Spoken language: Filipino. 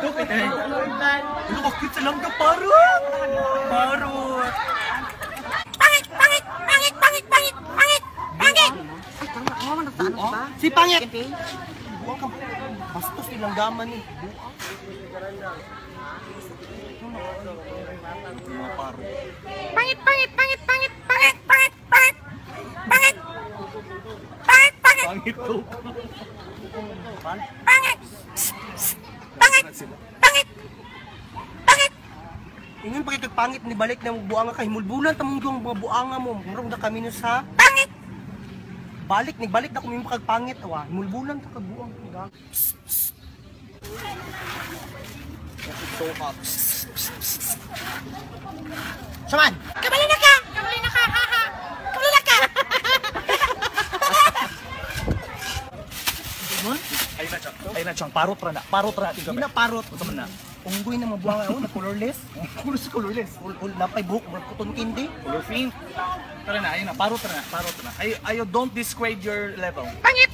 Ito ka cute sa langga, parot! Parot! Pangit! Pangit! Pangit! Pangit! Pangit! Pangit! Pangit! Si Pangit! Buwang ka, bastos nilang gaman eh. Mga parot. Pangit! Pangit! Pangit! Pangit! Pangit! Pangit! Pangit! Pangit! Pangit! Pangit! Pangit to. Pangit! Pangit! Pangit! Pangit! Ingon pa kay pangit ni balik na buanga ka himulbulan tamong yung mga buanga mo. Murag na kami no sa Pangit! balik ni balik na kami kag pangit awa. Himulbulan ta kag buang. Ito ka. Saman. Kabali na ka! Kabali na ka! Haha! Kabali na ka! Ay na siyang parot ra na. Parot ra natin Hindi kami. na parot. Sa man na. Unggoy na mga buanga na colorless. Colorless. Napay buhok murag kuton kindi. Color pink. Tara na, ayun na. Parot ra na. Parot ra na. I don't disgrade your level. Pangit!